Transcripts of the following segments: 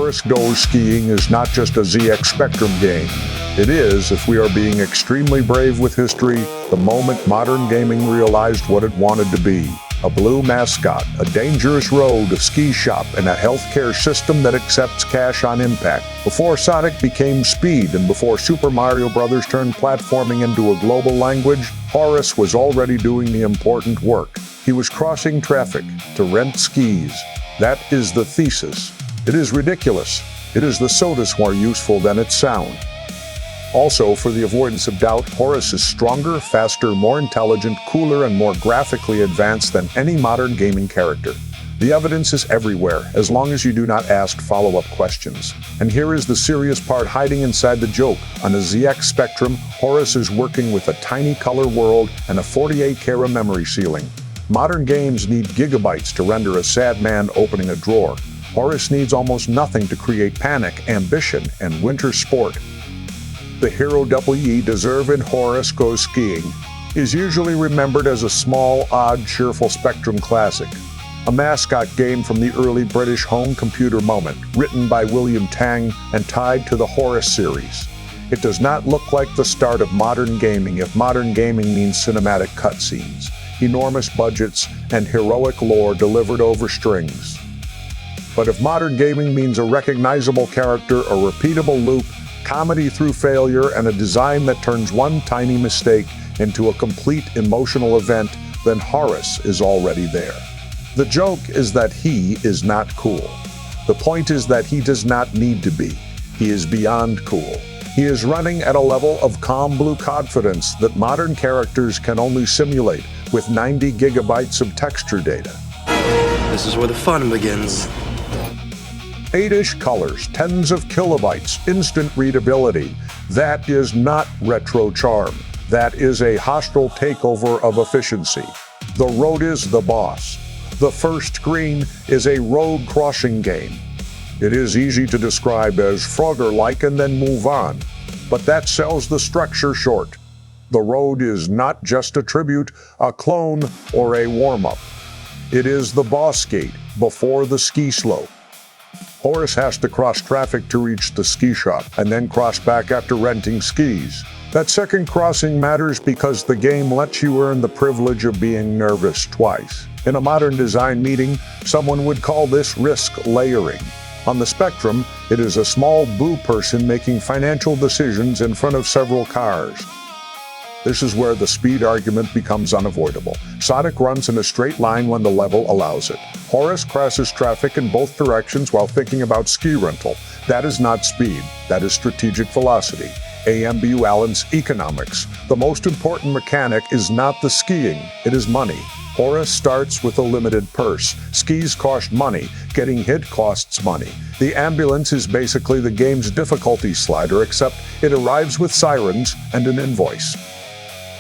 Horace Goes Skiing is not just a ZX Spectrum game. It is, if we are being extremely brave with history, the moment modern gaming realized what it wanted to be. A blue mascot, a dangerous road, a ski shop, and a healthcare system that accepts cash on impact. Before Sonic became Speed and before Super Mario Bros. Turned platforming into a global language, Horace was already doing the important work. He was crossing traffic to rent skis. That is the thesis. It is ridiculous. It is the sodas more useful than its sound. Also, for the avoidance of doubt, Horace is stronger, faster, more intelligent, cooler, and more graphically advanced than any modern gaming character. The evidence is everywhere, as long as you do not ask follow-up questions. And here is the serious part hiding inside the joke. On a ZX Spectrum, Horace is working with a tiny color world and a 48K memory ceiling. Modern games need gigabytes to render a sad man opening a drawer. Horace needs almost nothing to create panic, ambition, and winter sport. The hero we deserve in Horace Goes Skiing is usually remembered as a small, odd, cheerful Spectrum classic. A mascot game from the early British home computer moment, written by William Tang and tied to the Horace series. It does not look like the start of modern gaming if modern gaming means cinematic cutscenes, enormous budgets, and heroic lore delivered over strings. But if modern gaming means a recognizable character, a repeatable loop, comedy through failure, and a design that turns one tiny mistake into a complete emotional event, then Horace is already there. The joke is that he is not cool. The point is that he does not need to be. He is beyond cool. He is running at a level of calm blue confidence that modern characters can only simulate with 90 gigabytes of texture data. This is where the fun begins. 8-ish colors, tens of kilobytes, instant readability. That is not retro charm. That is a hostile takeover of efficiency. The road is the boss. The first screen is a road crossing game. It is easy to describe as Frogger-like and then move on, but that sells the structure short. The road is not just a tribute, a clone, or a warm-up. It is the boss gate before the ski slope. Horace has to cross traffic to reach the ski shop, and then cross back after renting skis. That second crossing matters because the game lets you earn the privilege of being nervous twice. In a modern design meeting, someone would call this risk layering. On the Spectrum, it is a small blue person making financial decisions in front of several cars. This is where the speed argument becomes unavoidable. Sonic runs in a straight line when the level allows it. Horace crosses traffic in both directions while thinking about ski rental. That is not speed, that is strategic velocity. AMBU Allen's economics. The most important mechanic is not the skiing, it is money. Horace starts with a limited purse. Skis cost money. Getting hit costs money. The ambulance is basically the game's difficulty slider, except it arrives with sirens and an invoice.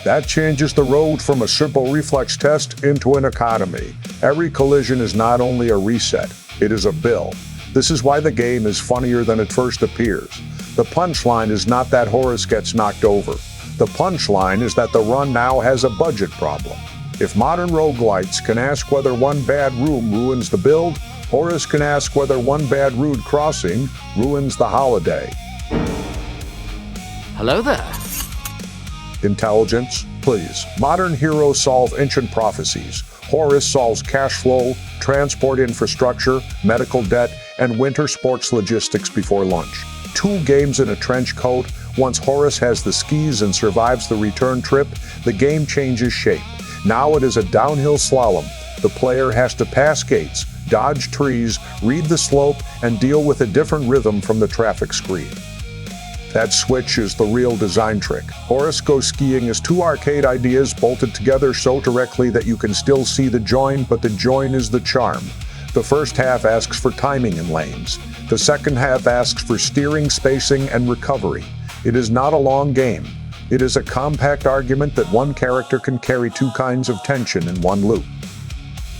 That changes the road from a simple reflex test into an economy. Every collision is not only a reset, it is a bill. This is why the game is funnier than it first appears. The punchline is not that Horace gets knocked over. The punchline is that the run now has a budget problem. If modern roguelites can ask whether one bad room ruins the build, Horace can ask whether one bad road crossing ruins the holiday. Hello there. Intelligence, please. Modern heroes solve ancient prophecies. Horace solves cash flow, transport infrastructure, medical debt, and winter sports logistics before lunch. 2 games in a trench coat. Once Horace has the skis and survives the return trip, the game changes shape. Now it is a downhill slalom. The player has to pass gates, dodge trees, read the slope, and deal with a different rhythm from the traffic screen. That switch is the real design trick. Horace Goes Skiing is 2 arcade ideas bolted together so directly that you can still see the join, but the join is the charm. The first half asks for timing and lanes. The second half asks for steering, spacing, and recovery. It is not a long game. It is a compact argument that one character can carry 2 kinds of tension in one loop.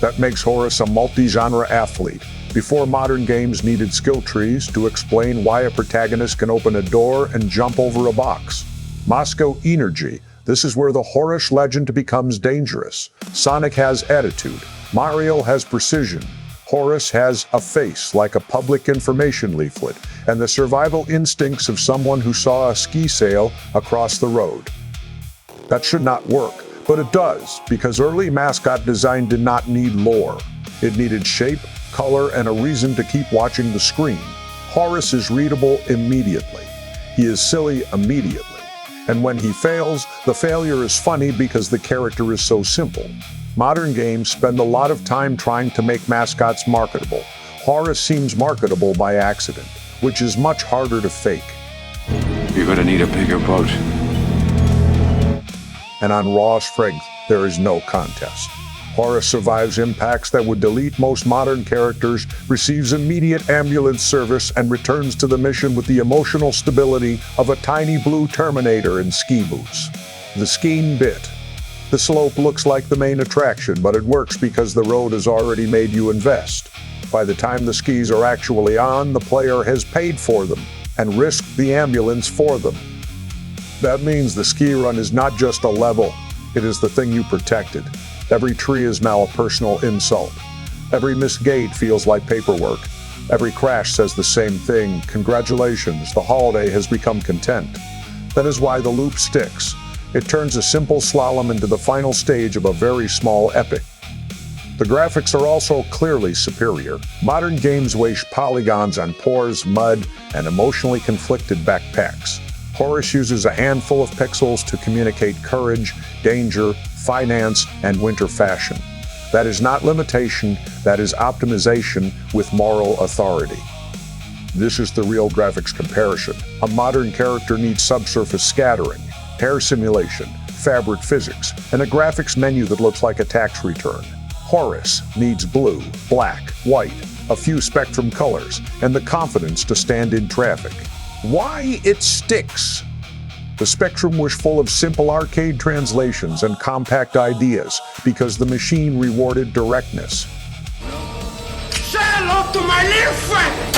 That makes Horace a multi-genre athlete. Before modern games needed skill trees to explain why a protagonist can open a door and jump over a box. Mascot energy. This is where the Horace legend becomes dangerous. Sonic has attitude. Mario has precision. Horace has a face like a public information leaflet and the survival instincts of someone who saw a ski sail across the road. That should not work, but it does, because early mascot design did not need lore. It needed shape, color, and a reason to keep watching the screen. Horace is readable immediately. He is silly immediately. And when he fails, the failure is funny because the character is so simple. Modern games spend a lot of time trying to make mascots marketable. Horace seems marketable by accident, which is much harder to fake. You're gonna need a bigger boat. And on raw strength, there is no contest. Horace survives impacts that would delete most modern characters, receives immediate ambulance service, and returns to the mission with the emotional stability of a tiny blue Terminator in ski boots. The skiing bit. The slope looks like the main attraction, but it works because the road has already made you invest. By the time the skis are actually on, the player has paid for them and risked the ambulance for them. That means the ski run is not just a level, it is the thing you protected. Every tree is now a personal insult. Every missed gate feels like paperwork. Every crash says the same thing: congratulations, the holiday has become content. That is why the loop sticks. It turns a simple slalom into the final stage of a very small epic. The graphics are also clearly superior. Modern games waste polygons on pores, mud, and emotionally conflicted backpacks. Horace uses a handful of pixels to communicate courage, danger, finance, and winter fashion. That is not limitation, that is optimization with moral authority. This is the real graphics comparison. A modern character needs subsurface scattering, hair simulation, fabric physics, and a graphics menu that looks like a tax return. Horace needs blue, black, white, a few spectrum colors, and the confidence to stand in traffic. Why it sticks? The Spectrum was full of simple arcade translations and compact ideas because the machine rewarded directness. Say hello to my little friend!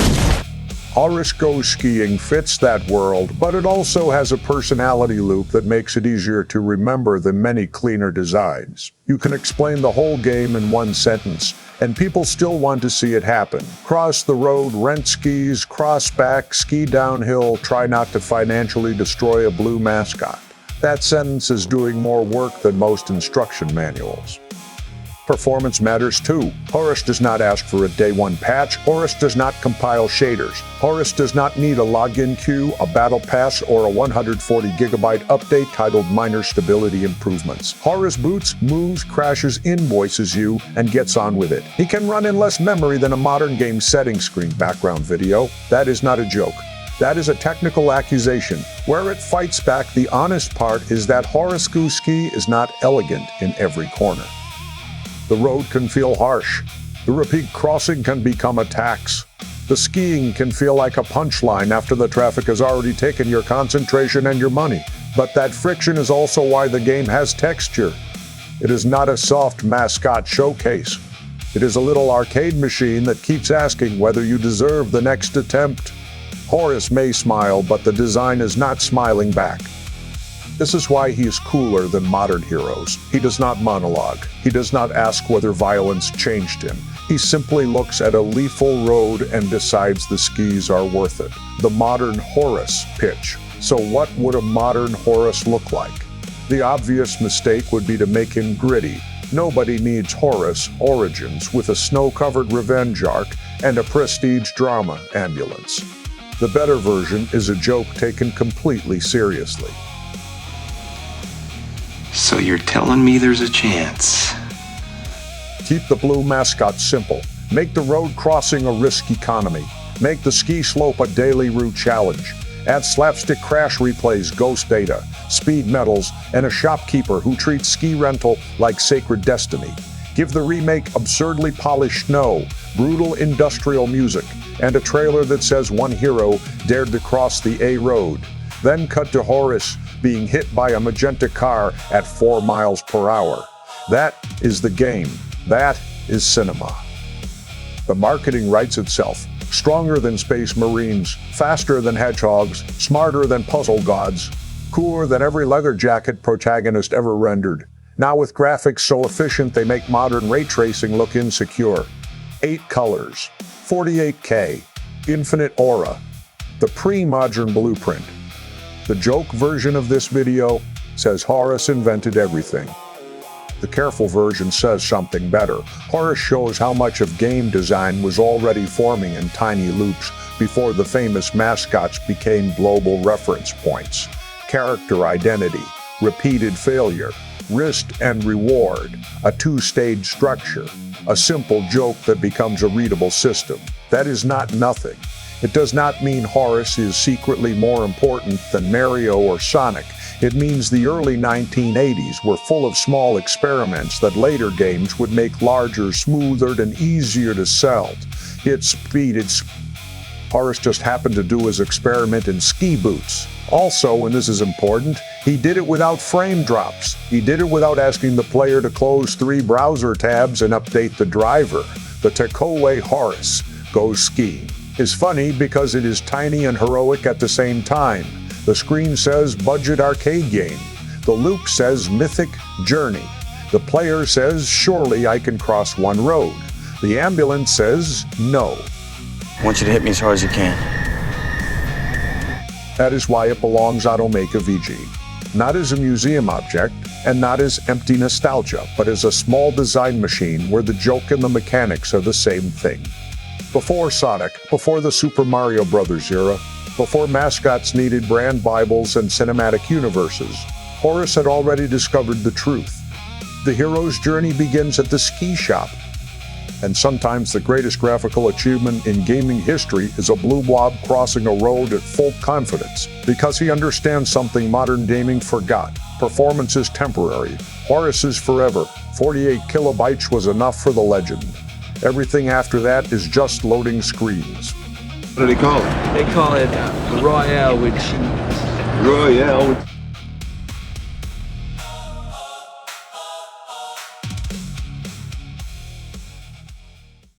Horace Goes Skiing fits that world, but it also has a personality loop that makes it easier to remember than many cleaner designs. You can explain the whole game in one sentence, and people still want to see it happen. Cross the road, rent skis, cross back, ski downhill, try not to financially destroy a blue mascot. That sentence is doing more work than most instruction manuals. Performance matters too. Horace does not ask for a day one patch. Horace does not compile shaders. Horace does not need a login queue, a battle pass, or a 140 gigabyte update titled minor stability improvements. Horace boots, moves, crashes, invoices you, and gets on with it. He can run in less memory than a modern game settings screen background video. That is not a joke. That is a technical accusation. Where it fights back, the honest part is that Horace Goes Skiing is not elegant in every corner. The road can feel harsh. The repeat crossing can become a tax. The skiing can feel like a punchline after the traffic has already taken your concentration and your money. But that friction is also why the game has texture. It is not a soft mascot showcase. It is a little arcade machine that keeps asking whether you deserve the next attempt. Horace may smile, but the design is not smiling back. This is why he is cooler than modern heroes. He does not monologue. He does not ask whether violence changed him. He simply looks at a lethal road and decides the skis are worth it. The modern Horace pitch. So what would a modern Horace look like? The obvious mistake would be to make him gritty. Nobody needs Horace origins with a snow-covered revenge arc and a prestige drama ambulance. The better version is a joke taken completely seriously. So you're telling me there's a chance? Keep the blue mascot simple. Make the road crossing a risk economy. Make the ski slope a daily route challenge. Add slapstick crash replays, ghost data, speed medals, and a shopkeeper who treats ski rental like sacred destiny. Give the remake absurdly polished snow, brutal industrial music, and a trailer that says one hero dared to cross the A road. Then cut to Horace being hit by a magenta car at 4 miles per hour. That is the game. That is cinema. The marketing writes itself. Stronger than space marines, faster than hedgehogs, smarter than puzzle gods, cooler than every leather jacket protagonist ever rendered. Now with graphics so efficient they make modern ray tracing look insecure. 8 colors, 48K, infinite aura, the pre-modern blueprint. The joke version of this video says Horace invented everything. The careful version says something better. Horace shows how much of game design was already forming in tiny loops before the famous mascots became global reference points. Character identity, repeated failure, risk and reward, a 2-stage structure, a simple joke that becomes a readable system. That is not nothing. It does not mean Horace is secretly more important than Mario or Sonic. It means the early 1980s were full of small experiments that later games would make larger, smoother, and easier to sell. Horace just happened to do his experiment in ski boots. Also, and this is important, he did it without frame drops. He did it without asking the player to close 3 browser tabs and update the driver. The takeaway Horace Goes Skiing is funny because it is tiny and heroic at the same time. The screen says budget arcade game. The loop says mythic journey. The player says surely I can cross one road. The ambulance says no. I want you to hit me as hard as you can. That is why it belongs on OmegaVG. Not as a museum object and not as empty nostalgia, but as a small design machine where the joke and the mechanics are the same thing. Before Sonic, before the Super Mario Bros. Era, before mascots needed brand Bibles and cinematic universes, Horace had already discovered the truth. The hero's journey begins at the ski shop. And sometimes the greatest graphical achievement in gaming history is a blue blob crossing a road at full confidence, because he understands something modern gaming forgot. Performance is temporary. Horace is forever. 48 kilobytes was enough for the legend. Everything after that is just loading screens. What do they call it? They call it Royale with cheese. Royale with